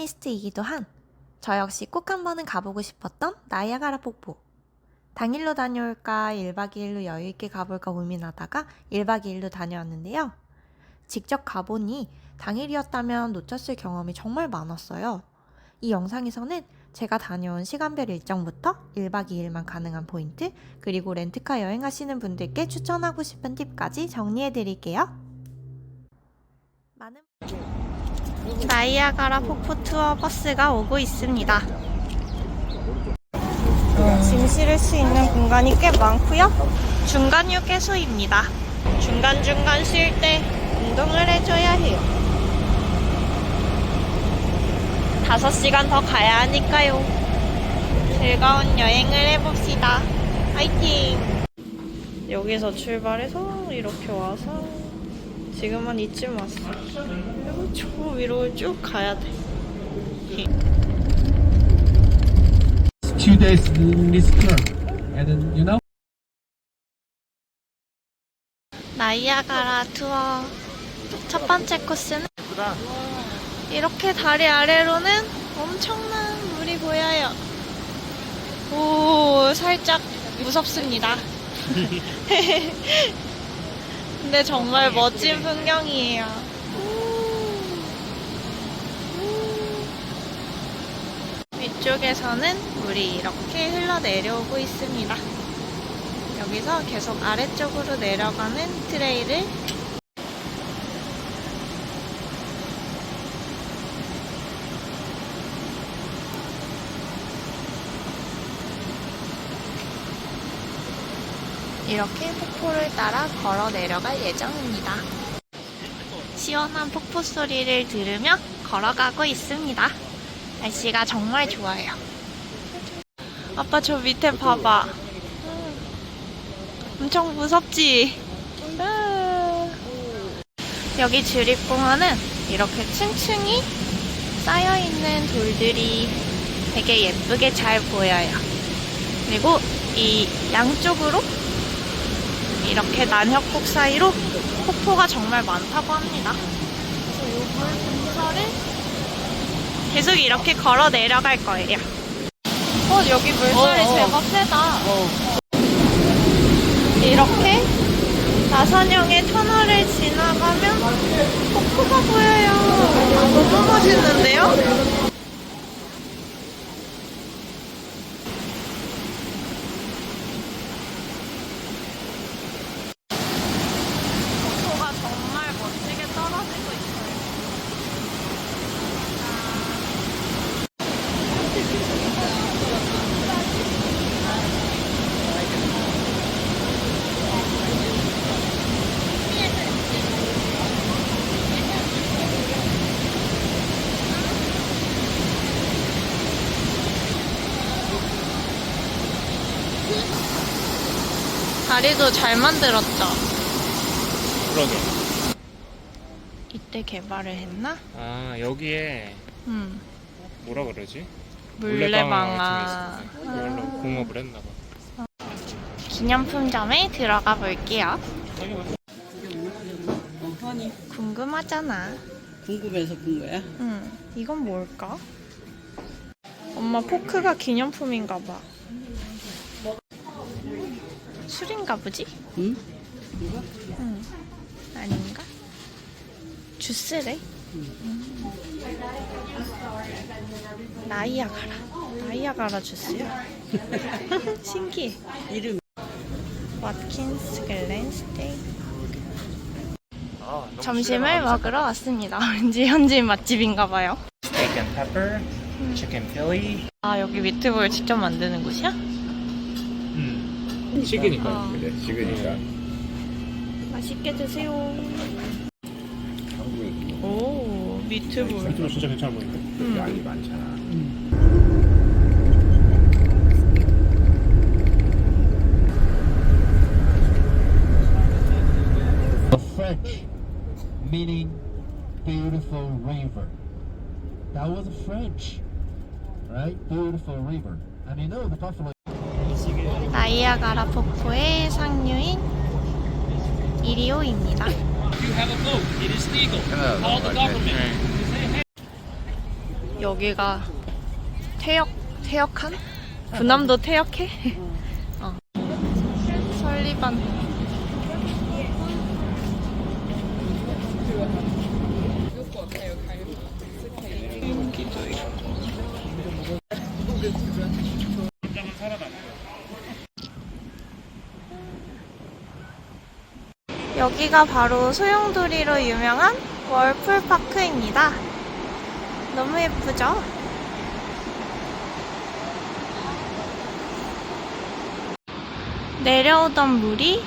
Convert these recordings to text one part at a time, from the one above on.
버킷리스트이기도 한 저 역시 꼭 한 번은 가보고 싶었던 나이아가라 폭포. 당일로 다녀올까 1박 2일로 여유있게 가볼까 고민하다가 1박 2일로 다녀왔는데요. 직접 가보니 당일이었다면 놓쳤을 경험이 정말 많았어요. 이 영상에서는 제가 다녀온 시간별 일정부터 1박 2일만 가능한 포인트, 그리고 렌트카 여행하시는 분들께 추천하고 싶은 팁까지 정리해드릴게요. 나이아가라 폭포 투어 버스가 오고 있습니다. 짐 실을 수 있는 공간이 꽤 많고요. 중간 휴게소입니다. 중간중간 쉴 때 운동을 해줘야 해요. 5시간 더 가야 하니까요. 즐거운 여행을 해봅시다. 화이팅! 여기서 출발해서 이렇게 와서 지금은 이쯤 왔어. 그리고 저 위로 쭉 가야 돼. 2 days in this tour, and you know. 나이아가라 투어 첫 번째 코스는 이렇게 다리 아래로는 엄청난 물이 보여요. 오, 살짝 무섭습니다. 근데 정말 멋진 풍경이에요. 위쪽에서는 물이 이렇게 흘러내려오고 있습니다. 여기서 계속 아래쪽으로 내려가는 트레일을 이렇게 폭포를 따라 걸어 내려갈 예정입니다. 시원한 폭포 소리를 들으며 걸어가고 있습니다. 날씨가 정말 좋아요. 아빠 저 밑에 봐봐. 엄청 무섭지? 여기 주립공원은 이렇게 층층이 쌓여있는 돌들이 되게 예쁘게 잘 보여요. 그리고 이 양쪽으로 이렇게 난협곡 사이로 폭포가 정말 많다고 합니다. 그래서 이 물 근처를 계속 이렇게 걸어 내려갈 거예요. 여기 물살이 제법 세다. 이렇게 나선형의 터널을 지나가면 폭포가 보여요. 너무 멋있는데요? 폭포가 정말 멋지게 떨어지고 있어요. 다리도 잘 만들었죠? 그러게. 이때 개발을 했나? 아, 여기에 뭐라 그러지? 물레방아. 같은 게 있었어. 그걸로 공업을 했나 봐. 기념품점에 들어가 볼게요. 궁금하잖아. 궁금해서 본 거야? 이건 뭘까? 엄마 포크가 기념품인가 봐. 술인가 보지? 응? 이거? 아닌가? 주스래? 나이아가라 주스야? 신기해. 이름 와킨스 글렌 스테이크. 아, 점심을 먹으러 왔습니다. 왠지 현지인 맛집인가 봐요. Steak and pepper, chicken Philly. 아, 여기 미트볼 직접 만드는 곳이야? 식이니까. 그래, 식으니까. 맛있게 드세요. 오, 미트볼. 이거 진짜 괜찮아 보이는데? 양이 많잖아. French, meaning beautiful river. That was French, right? Beautiful river. And you know the buffalo. 나이아가라 폭포의 상류인 이리오입니다. 여기가 퇴역한? 부남도 퇴역해? 어. 설리반. 여기가 바로 소용돌이로 유명한 월풀파크입니다. 너무 예쁘죠? 내려오던 물이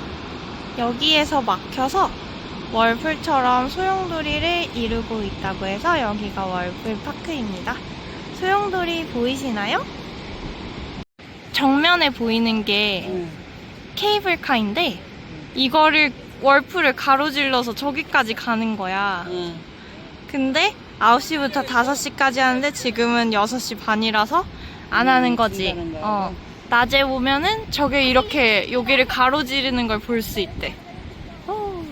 여기에서 막혀서 월풀처럼 소용돌이를 이루고 있다고 해서 여기가 월풀파크입니다. 소용돌이 보이시나요? 정면에 보이는 게 케이블카인데 이거를 월풀을 가로질러서 저기까지 가는 거야. 응. 근데 9시부터 5시까지 하는데 지금은 6시 반이라서 안 하는 거지. 중단한 거야. 낮에 오면은 저게 이렇게 여기를 가로지르는 걸 볼 수 있대. 오,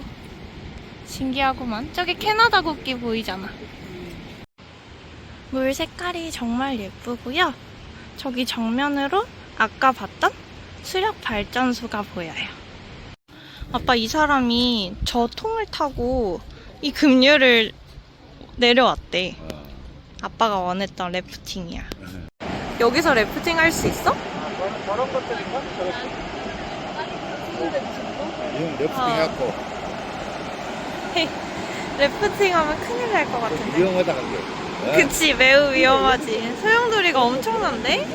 신기하구만. 저기 캐나다 국기 보이잖아. 물 색깔이 정말 예쁘고요. 저기 정면으로 아까 봤던 수력 발전소가 보여요. 아빠, 이 사람이 저 통을 타고 이 급류를 내려왔대. 아빠가 원했던 래프팅이야. 여기서 래프팅 할 수 있어? 저런 것들인가? 이건 래프팅 해갖고 래프팅 하면 큰일 날 것 같은데. 위험하다 근데. 그치, 매우 위험하지. 소용돌이가 엄청난데?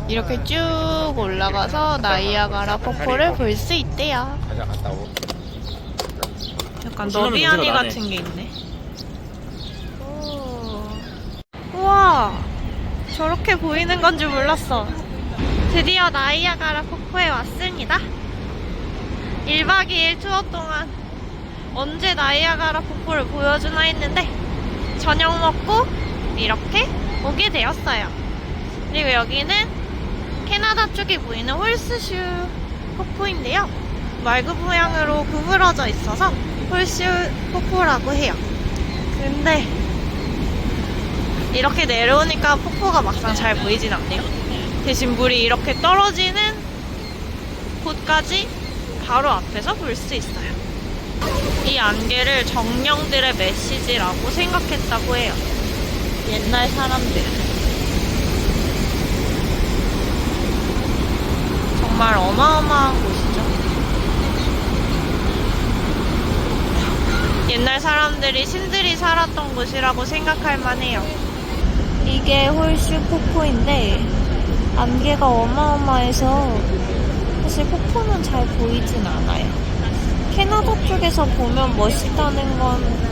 이렇게 쭉 올라가서 나이아가라 폭포를 볼 수 있대요. 가자 갔다 오. 약간 신라면 너비아니 냄새가 나네. 같은 게 있네. 우와, 저렇게 보이는 건 줄 몰랐어. 드디어 나이아가라 폭포에 왔습니다. 1박 2일 투어 동안 언제 나이아가라 폭포를 보여주나 했는데 저녁 먹고 이렇게 오게 되었어요. 그리고 여기는 캐나다 쪽에 보이는 홀스슈 폭포인데요. 말그 모양으로 구부러져 있어서 홀슈 폭포라고 해요. 근데 이렇게 내려오니까 폭포가 막상 잘 보이진 않네요. 대신 물이 이렇게 떨어지는 곳까지 바로 앞에서 볼 수 있어요. 이 안개를 정령들의 메시지라고 생각했다고 해요. 옛날 사람들. 정말 어마어마한 곳이죠. 옛날 사람들이 신들이 살았던 곳이라고 생각할 만해요. 이게 홀슈 폭포인데 안개가 어마어마해서 사실 폭포는 잘 보이진 않아요. 캐나다 쪽에서 보면 멋있다는 건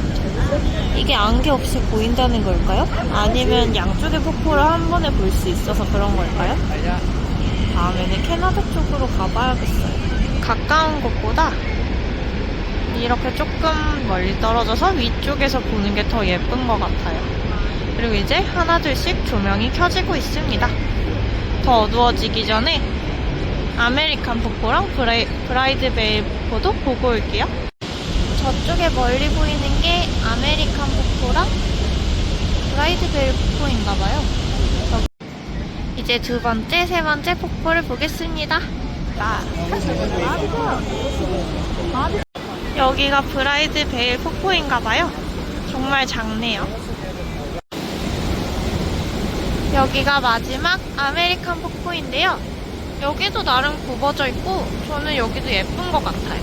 이게 안개 없이 보인다는 걸까요? 아니면 양쪽의 폭포를 한 번에 볼 수 있어서 그런 걸까요? 다음에는 캐나다 쪽으로 가봐야겠어요. 가까운 곳보다 이렇게 조금 멀리 떨어져서 위쪽에서 보는 게 더 예쁜 것 같아요. 그리고 이제 하나둘씩 조명이 켜지고 있습니다. 더 어두워지기 전에 아메리칸 폭포랑 브라이드베이 폭포도 보고 올게요. 저쪽에 멀리 보이는 게 아메리칸 폭포랑 브라이드베이 폭포인가봐요. 이제 두 번째, 세 번째 폭포를 보겠습니다. 여기가 브라이드베이 폭포인가봐요. 정말 작네요. 여기가 마지막 아메리칸 폭포인데요. 여기도 나름 굽어져 있고 저는 여기도 예쁜 것 같아요.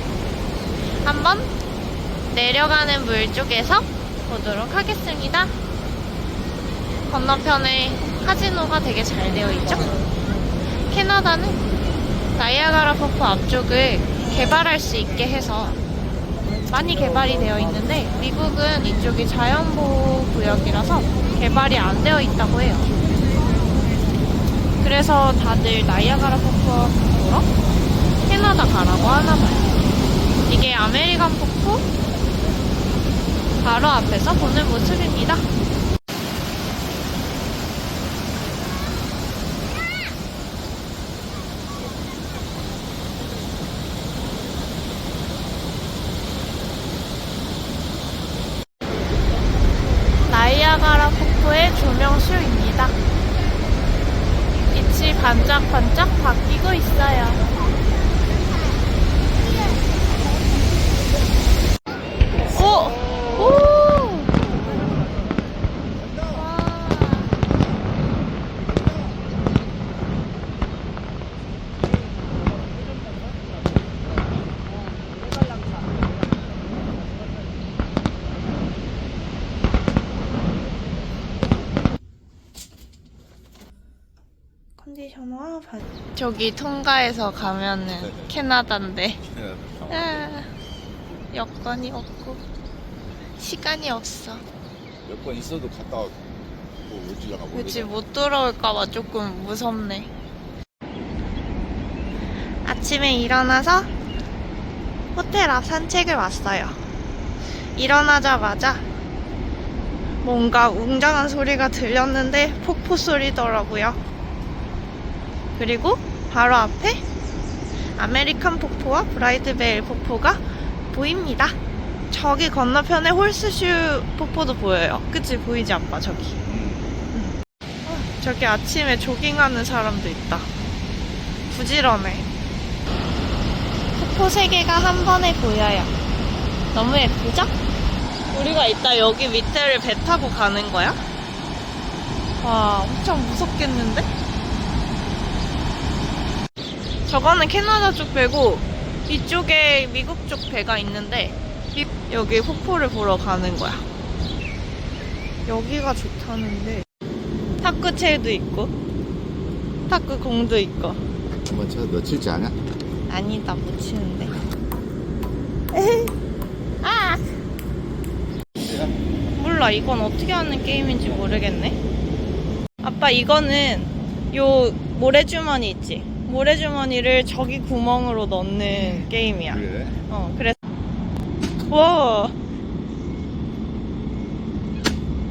한번 내려가는 물 쪽에서 보도록 하겠습니다. 건너편에 카지노가 되게 잘 되어 있죠? 캐나다는 나이아가라 폭포 앞쪽을 개발할 수 있게 해서 많이 개발이 되어 있는데 미국은 이쪽이 자연보호구역이라서 개발이 안 되어 있다고 해요. 그래서 다들 나이아가라 폭포 보러 캐나다 가라고 하나봐요. 이게 아메리칸 폭포 바로 앞에서 보는 모습입니다. 반짝반짝 바뀌고 있어요. 오! 오! 컨디셔너 저기 통과해서 가면은 캐나다인데 아, 여건이 없고 시간이 없어. 몇 번 있어도 갔다 오고 오지려나 그치 못 돌아올까봐 조금 무섭네. 아침에 일어나서 호텔 앞 산책을 왔어요. 일어나자마자 뭔가 웅장한 소리가 들렸는데 폭포 소리더라고요. 그리고 바로 앞에 아메리칸 폭포와 브라이드베일 폭포가 보입니다. 저기 건너편에 홀스슈 폭포도 보여요. 그치? 보이지 아빠 저기. 저기 아침에 조깅하는 사람도 있다. 부지런해. 폭포 세 개가 한 번에 보여요. 너무 예쁘죠? 우리가 이따 여기 밑에를 배 타고 가는 거야? 와, 엄청 무섭겠는데? 저거는 캐나다 쪽 배고 이쪽에 미국 쪽 배가 있는데 여기 폭포를 보러 가는 거야. 여기가 좋다는데 탁구채도 있고 탁구공도 있고. 한번 쳐. 너 칠지 않아? 아니다 못 치는데. 에헤. 아 몰라 이건 어떻게 하는 게임인지 모르겠네. 아빠 이거는 요 모래주머니 있지? 모래주머니를 저기 구멍으로 넣는 게임이야. 그래? 그래서 와.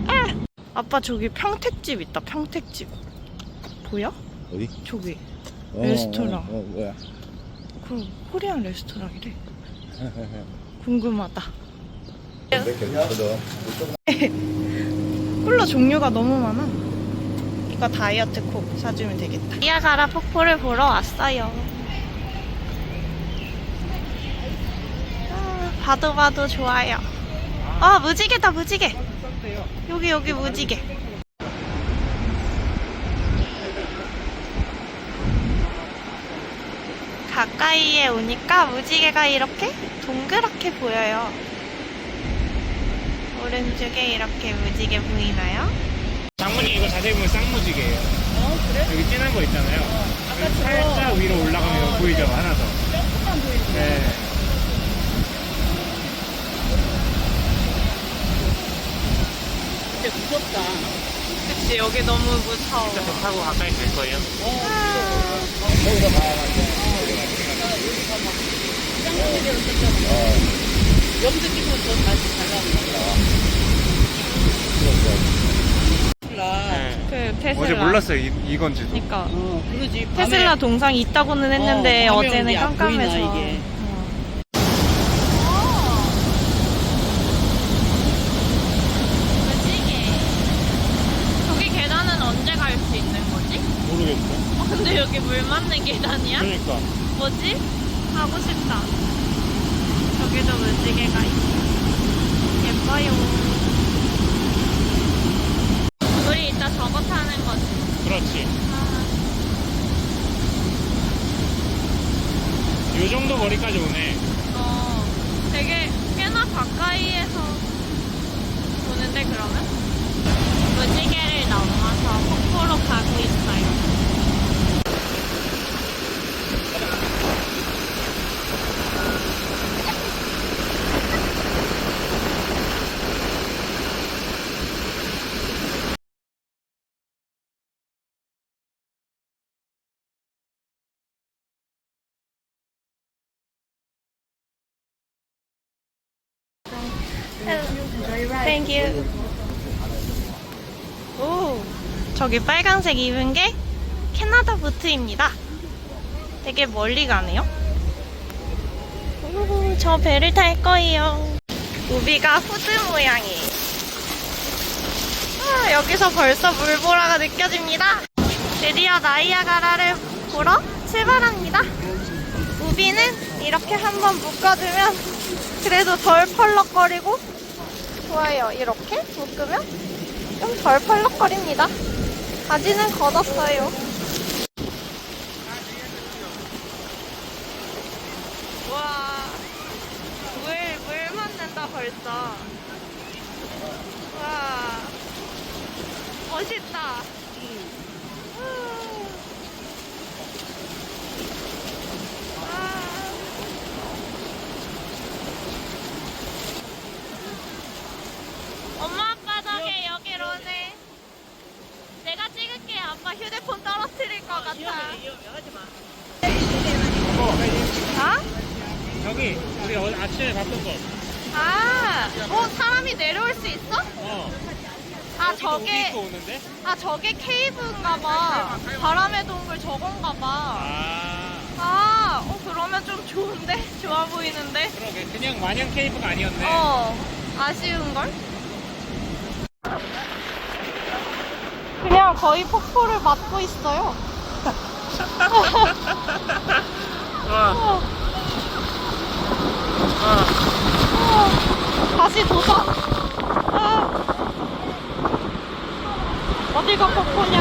아! 아빠 저기 평택집 있다. 평택집 보여? 어디? 저기 레스토랑. 뭐야? 그럼 코리안 레스토랑이래. 궁금하다. 몇개 있거든. 콜라 종류가 너무 많아. 이거 다이어트 콕 사주면 되겠다. 니아가라 폭포를 보러 왔어요. 봐도 봐도 좋아요. 아 무지개다 무지개. 여기 무지개. 가까이에 오니까 무지개가 이렇게 동그랗게 보여요. 오른쪽에 이렇게 무지개 보이나요? 장모님 이거 자세히 보면 쌍무지개예요. 그래? 여기 진한 거 있잖아요. 살짝 위로 올라가면 이거 보이죠? 하나 더. 조금만 보이는 네. 근데 무섭다. 그치 여기 너무 무서워. 배 타고 가까이 갈 거예요. 여기서 찍고 또 다시 가려면 네. 그 테슬라. 어제 몰랐어요 이건지도. 그러니까 그러지. 테슬라 동상이 있다고는 했는데 밤에 어제는 우리 안 깜깜해서. 보이나, 이게. 무지개. 저기 계단은 언제 갈 수 있는 거지? 모르겠어. 근데 여기 물 맞는 계단이야? 그러니까. 뭐지? 가고 싶다. 저기도 무지개가 있어. 예뻐요. 우리 이따 저거 타는 거지. 그렇지. 아, 요 정도 거리까지 오네. 되게 꽤나 가까이에서 보는데 그러면? 무지개를 넘어서 폭포로 가고 있어요. Thank you. 오, 저기 빨간색 입은 게 캐나다 보트입니다. 되게 멀리 가네요. 오, 저 배를 탈 거예요. 우비가 후드 모양이에요. 아, 여기서 벌써 물보라가 느껴집니다. 드디어 나이아가라를 보러 출발합니다. 우비는 이렇게 한번 묶어두면 그래도 덜 펄럭거리고 좋아요. 이렇게 묶으면 좀 덜 펄럭거립니다. 바지는 걷었어요. 와, 물 맞는다 벌써. 와, 멋있다. 엄마 아빠 덕에 여기로 오네. 내가 찍을게. 아빠 휴대폰 떨어뜨릴 것 같아. 아? 여기 우리 아침에 봤던 곳. 아, 사람이 내려올 수 있어? 아, 옷 입고 오는데? 저게 케이브인가봐. 바람의 동굴 저건가봐. 아, 그러면 좀 좋은데? 좋아 보이는데? 그러게. 그냥 마냥 케이프가 아니었네. 아쉬운걸? 그냥 거의 폭포를 맞고 있어요. 다시 도전! 어디가 폭포냐?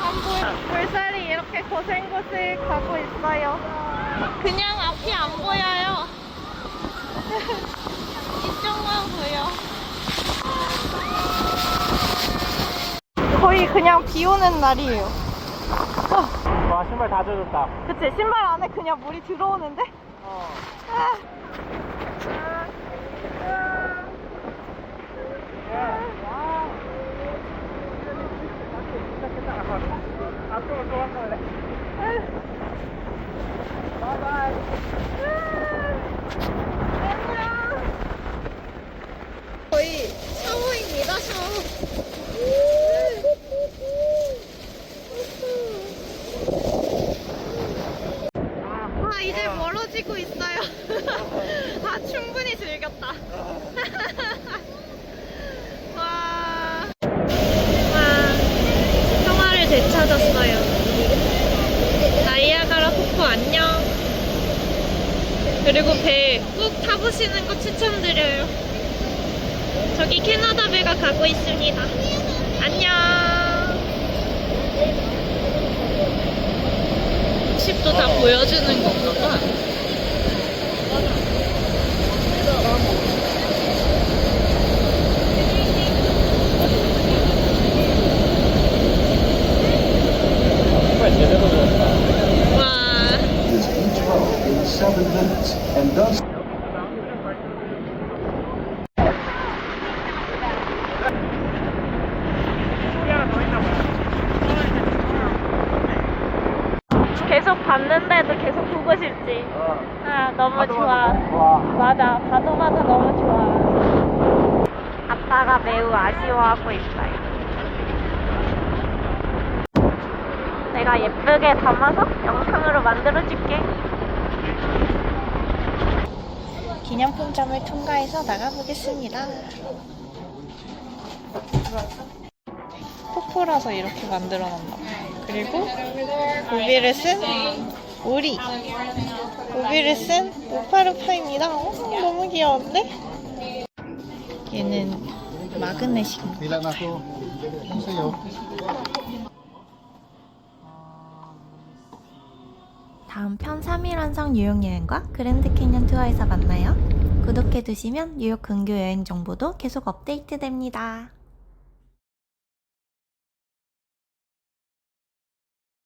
안 보여. 물살이 이렇게 고생고생 가고 있어요. 그냥 앞이 안 보여요. 이쪽만 보여. 거의 그냥 비 오는 날이에요. 와, 신발 다 젖었다. 그치? 신발 안에 그냥 물이 들어오는데? 앞으로 도망갈래. 거의 샤워입니다, 샤워. 이제 멀어지고 있어요. 충분히 즐겼다. 와, 평화를 되찾았어요. 나이아가라 폭포 안녕. 그리고 배 꼭 타보시는 거 추천드려요. 저기 캐나다 배가 가고 있습니다. 안녕. 60도 다 보여주는 건가 봐. 신발 제대로 젖었다. 와. is each row in 7 minutes and does 계속 봤는데도 계속 보고 싶지. 너무 좋아. 맞아. 봐도 너무 좋아. 아빠가 매우 아쉬워하고 있어요. 내가 예쁘게 담아서 영상으로 만들어줄게. 기념품점을 통과해서 나가보겠습니다. 폭포라서 이렇게 만들어놨나봐요. 그리고 고비를 쓴 오리, 고비를 쓴 우파루파입니다. 너무 귀여운데? 얘는 마그넷입니다. Bilang ako. Ang sayo. 다음 편 3일 완성 뉴욕 여행과 그랜드 캐년 투어에서 만나요. 구독해두시면 뉴욕 근교 여행 정보도 계속 업데이트됩니다.